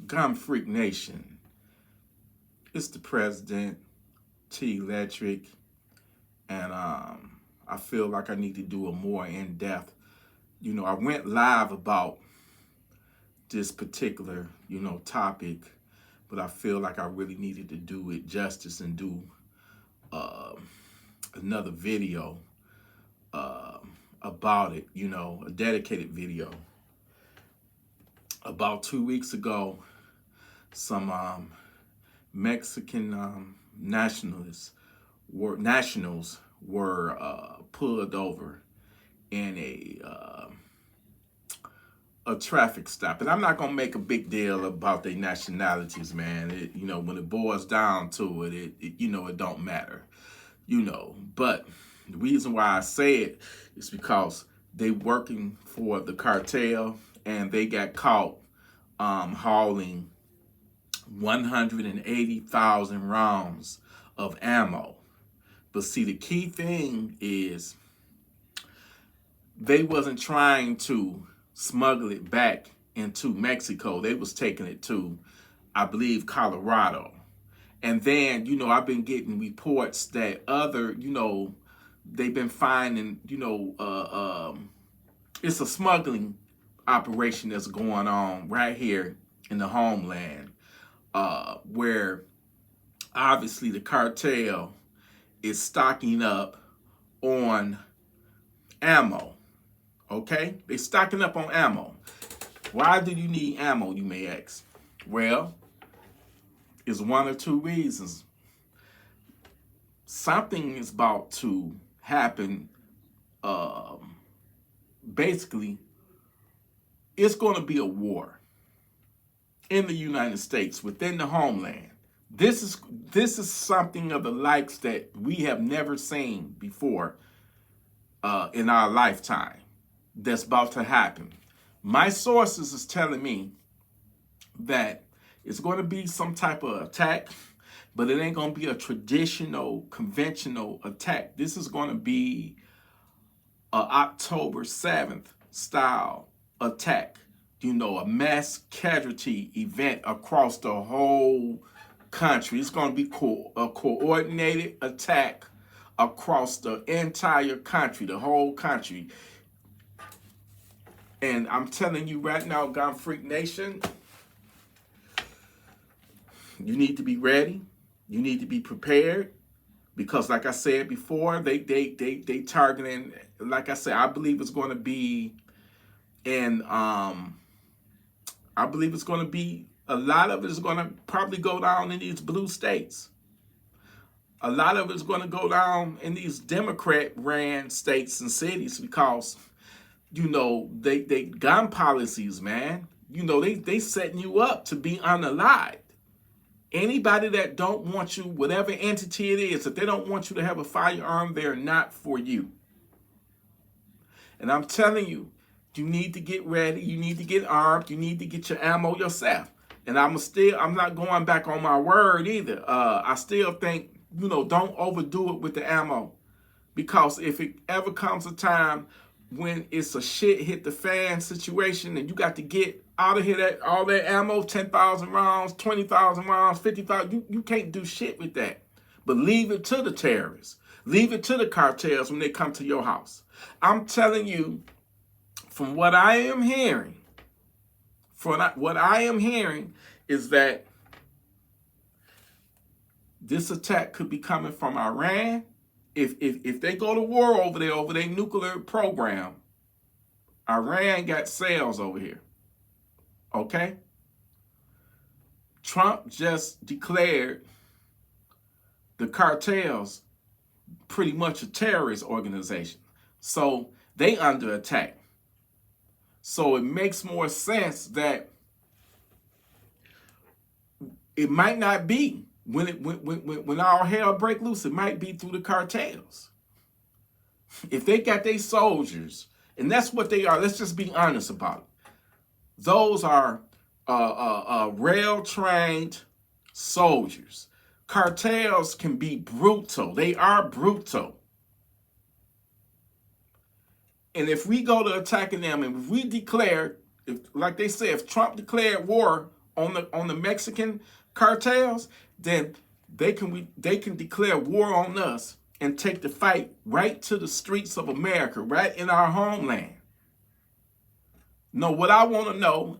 Gunfreak Nation. It's the president, TElectrik, and I feel like I need to do a more in-depth. I went live about this particular, topic, but I feel like I really needed to do it justice and do another video about it, a dedicated video. About 2 weeks ago, some Mexican nationals were pulled over in a traffic stop, and I'm not gonna make a big deal about their nationalities, man. When it boils down to it, it don't matter, But the reason why I say it is because they working for the cartel, and they got caught hauling 180,000 rounds of ammo. But see, the key thing is they wasn't trying to smuggle it back into Mexico. They was taking it to, I believe, Colorado. And then, I've been getting reports that other, they've been finding, it's a smuggling operation that's going on right here in the homeland, where obviously the cartel is stocking up on ammo. Okay? They're stocking up on ammo. Why do you need ammo, you may ask? Well, it's one or two reasons. Something is about to happen. Basically, it's going to be a war in the United States, within the homeland. This is something of the likes that we have never seen before in our lifetime that's about to happen. My sources is telling me that it's going to be some type of attack, but it ain't going to be a traditional, conventional attack. This is going to be a October 7th style attack. A mass casualty event across the whole country. It's going to be a coordinated attack across the entire country, the whole country. And I'm telling you right now, Gunfreak Nation, you need to be ready. You need to be prepared, because, like I said before, they targeting. Like I said, I believe it's going to be in. I believe it's going to be, a lot of it is going to probably go down in these blue states. A lot of it is going to go down in these Democrat-ran states and cities, because, they gun policies, man. They setting you up to be unalived. Anybody that don't want you, whatever entity it is, if they don't want you to have a firearm, they're not for you. And I'm telling you, you need to get ready. You need to get armed. You need to get your ammo yourself. And I'm not going back on my word either. I still think, don't overdo it with the ammo. Because if it ever comes a time when it's a shit hit the fan situation and you got to get out of here all that ammo, 10,000 rounds, 20,000 rounds, 50,000, you can't do shit with that. But leave it to the terrorists. Leave it to the cartels when they come to your house. I'm telling you, from what I am hearing, is that this attack could be coming from Iran. If they go to war over their nuclear program, Iran got sales over here. Okay? Trump just declared the cartels pretty much a terrorist organization. So they under attack. So it makes more sense that it might not be when all hell break loose, it might be through the cartels. If they got their soldiers, and that's what they are, let's just be honest about it. Those are rail-trained soldiers. Cartels can be brutal. They are brutal. And if we go to attacking them, and if we declare, like they say, if Trump declared war on the Mexican cartels, then they can declare war on us and take the fight right to the streets of America, right in our homeland. No, what I want to know,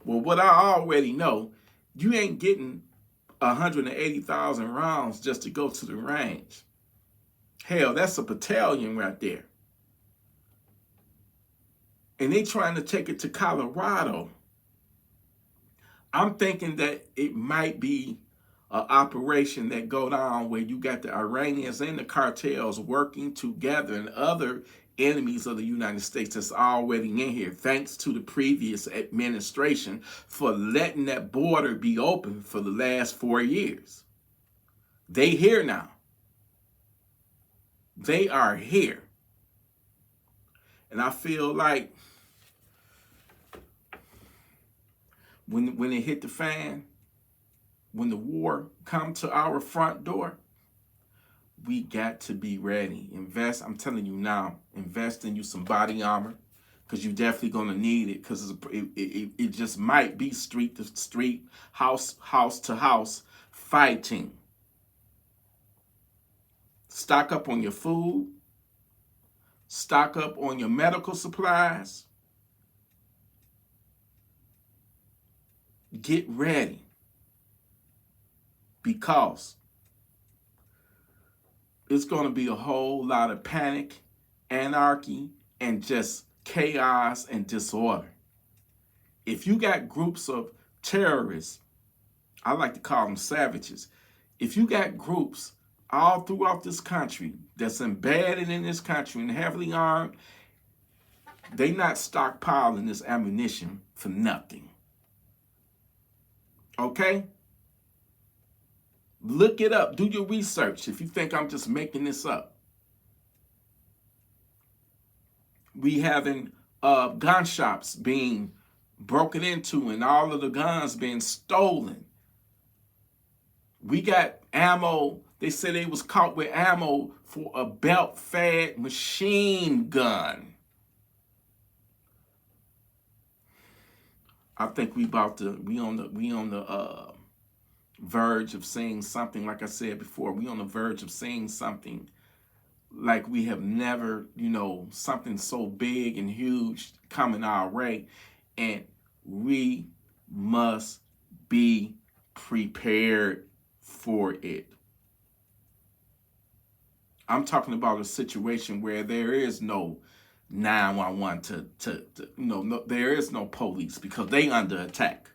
well, what I already know, you ain't getting 180,000 rounds just to go to the range. Hell, that's a battalion right there. And they trying to take it to Colorado. I'm thinking that it might be an operation that go down where you got the Iranians and the cartels working together and other enemies of the United States that's already in here, thanks to the previous administration for letting that border be open for the last 4 years. They here now. They are here. And I feel like when it hit the fan, when the war come to our front door, we got to be ready. Invest, I'm telling you now, invest in you some body armor, because you're definitely going to need it, because it just might be street to street, house to house fighting. Stock up on your food. Stock up on your medical supplies. Get ready. Because it's going to be a whole lot of panic, anarchy, and just chaos and disorder. If you got groups of terrorists, I like to call them savages. If you got groups all throughout this country that's embedded in this country and heavily armed, they not stockpiling this ammunition for nothing. Okay? Look it up. Do your research if you think I'm just making this up. We having gun shops being broken into and all of the guns being stolen. We got ammo. They said they was caught with ammo for a belt-fed machine gun. I think we on the verge of seeing something. Like I said before, we on the verge of seeing something like we have never, something so big and huge coming our way, and we must be prepared for it. I'm talking about a situation where there is no 911 there is no police, because they under attack.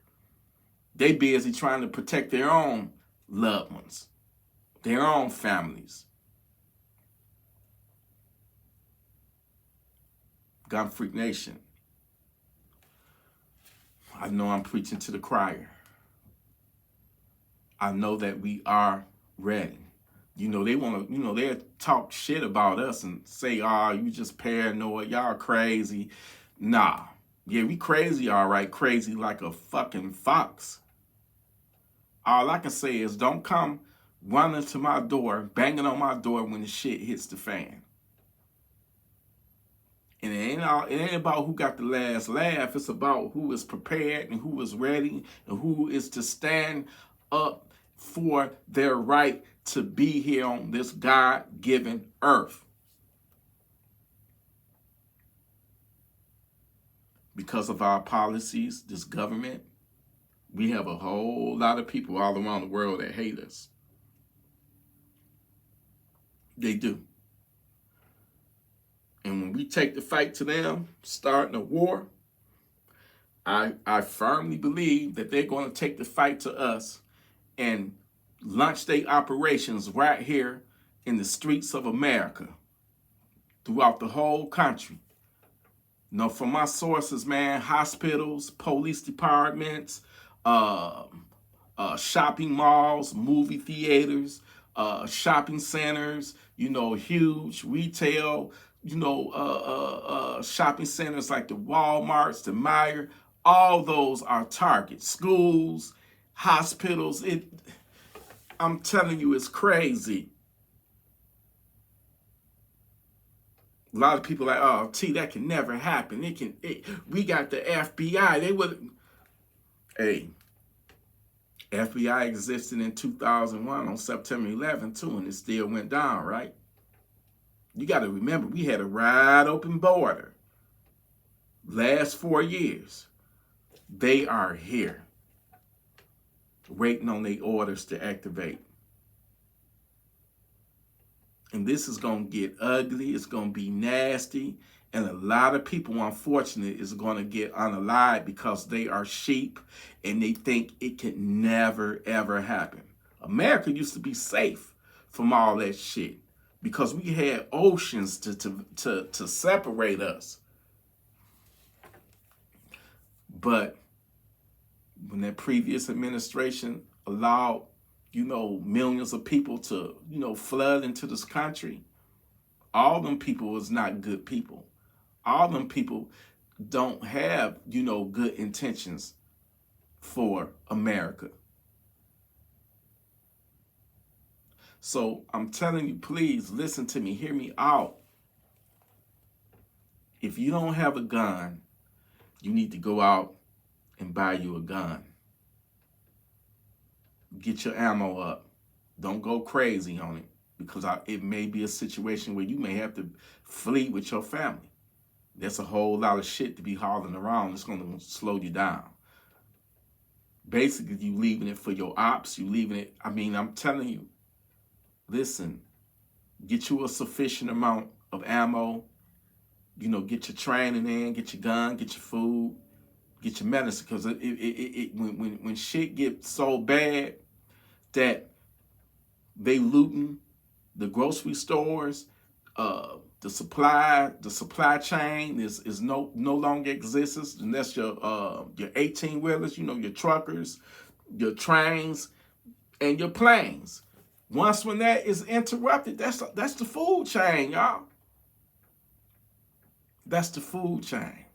They busy trying to protect their own loved ones, their own families. Gunfreak Nation, I know I'm preaching to the choir. I know that we are ready. They want to, they'll talk shit about us and say, you just paranoid, y'all crazy. Nah. Yeah, we crazy, all right. Crazy like a fucking fox. All I can say is don't come running to my door, banging on my door when the shit hits the fan. And it ain't about who got the last laugh. It's about who is prepared and who is ready and who is to stand up for their right to be here on this God-given earth. Because of our policies, this government, we have a whole lot of people all around the world that hate us. They do. And when we take the fight to them, starting a war, I firmly believe that they're going to take the fight to us and launch their operations right here in the streets of America, throughout the whole country. From my sources, man, hospitals, police departments, shopping malls, movie theaters, shopping centers, huge retail, shopping centers like the Walmarts, the Meijer, all those are targets. Schools, hospitals, I'm telling you, it's crazy. A lot of people are like, that can never happen. We got the FBI. Hey, FBI existed in 2001 on September 11th too, and it still went down, right? You got to remember, we had a wide open border last 4 years. They are here, waiting on their orders to activate. And this is going to get ugly. It's going to be nasty. And a lot of people, unfortunately, is going to get unalived because they are sheep and they think it can never, ever happen. America used to be safe from all that shit because we had oceans to separate us. But when that previous administration allowed, millions of people to, flood into this country, all them people was not good people. All them people don't have, good intentions for America. So I'm telling you, please listen to me, hear me out. If you don't have a gun, you need to go out and buy you a gun. Get your ammo up. Don't go crazy on it because it may be a situation where you may have to flee with your family. That's a whole lot of shit to be hauling around. It's going to slow you down. Basically, you leaving it for your ops. You leaving it. I'm telling you, listen, get you a sufficient amount of ammo. Get your training in, get your gun, get your food, get your medicine. Because when shit gets so bad that they looting the grocery stores, the supply chain is no longer exists unless your 18-wheelers, your truckers, your trains, and your planes. When that is interrupted, that's the food chain, y'all. That's the food chain.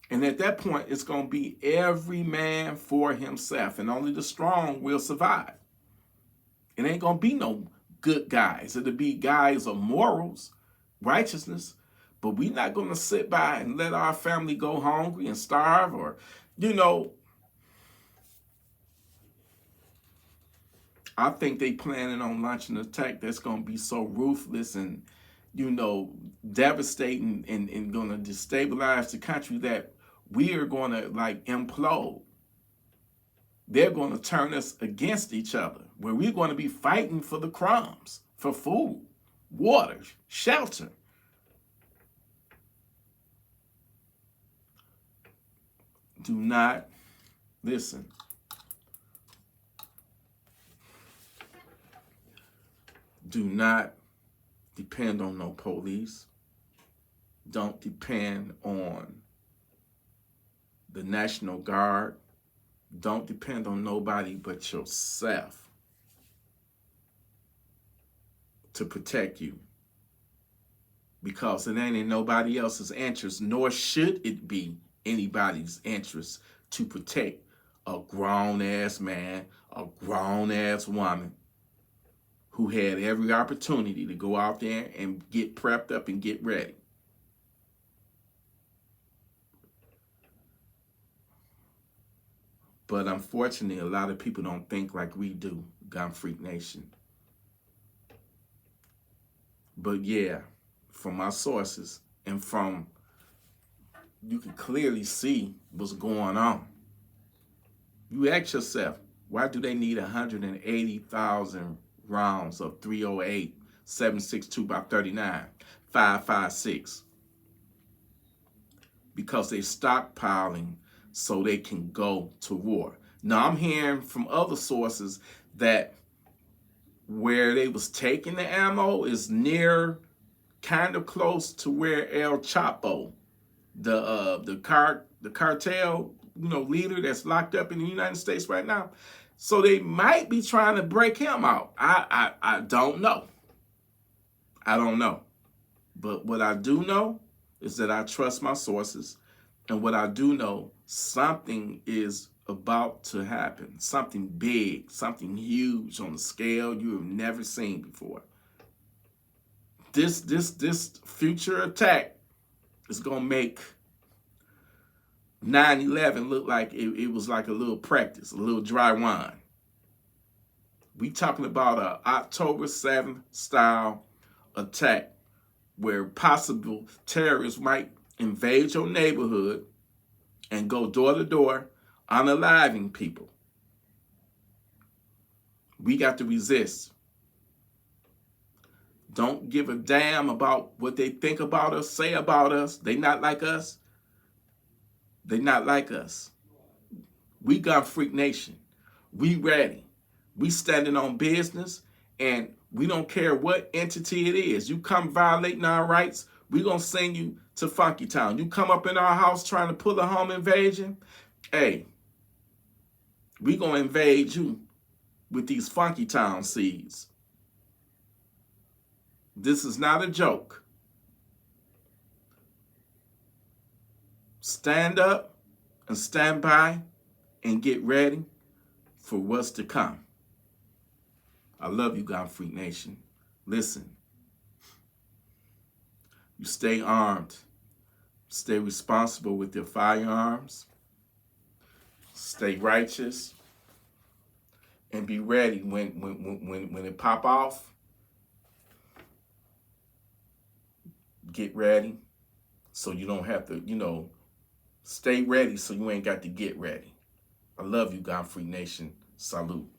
And at that point, it's going to be every man for himself, and only the strong will survive. It ain't going to be no good guys. It'll be guys of morals, righteousness, but we're not going to sit by and let our family go hungry and starve or, I think they planning on launching an attack that's going to be so ruthless and, devastating and going to destabilize the country that we are going to implode. They're going to turn us against each other, where we're going to be fighting for the crumbs, for food, water, shelter. Do not listen. Do not depend on no police. Don't depend on the National Guard. Don't depend on nobody but yourself to protect you. Because it ain't in nobody else's interest, nor should it be anybody's interest to protect a grown-ass man, a grown-ass woman who had every opportunity to go out there and get prepped up and get ready. But unfortunately, a lot of people don't think like we do, Gun Freak Nation. But yeah, from my sources and from, you can clearly see what's going on. You ask yourself, why do they need 180,000 rounds of 308, 7.62 by 39, 5.56? Because they're stockpiling so they can go to war. Now, I'm hearing from other sources that where they was taking the ammo is near, kind of close to where El Chapo, the cartel, leader that's locked up in the United States right now. So they might be trying to break him out. I don't know. I don't know. But what I do know is that I trust my sources. And what I do know, something is about to happen. Something big, something huge on a scale you have never seen before. This future attack is going to make 9/11 looked like it was like a little practice, a little dry wine. We talking about a October 7th style attack where possible terrorists might invade your neighborhood and go door to door, unaliving people. We got to resist. Don't give a damn about what they think about us, say about us. They not like us. They not like us. We Gunfreak Nation. We ready. We standing on business, and we don't care what entity it is. You come violating our rights, we gonna send you to Funky Town. You come up in our house trying to pull a home invasion, hey, we gonna invade you with these Funky Town seeds. This is not a joke. Stand up and stand by and get ready for what's to come. I love you, Gunfreak Nation. Listen, you stay armed, stay responsible with your firearms, stay righteous, and be ready when it pop off. Get ready so you don't have to, stay ready so you ain't got to get ready. I love you, Gunfreak Nation. Salute.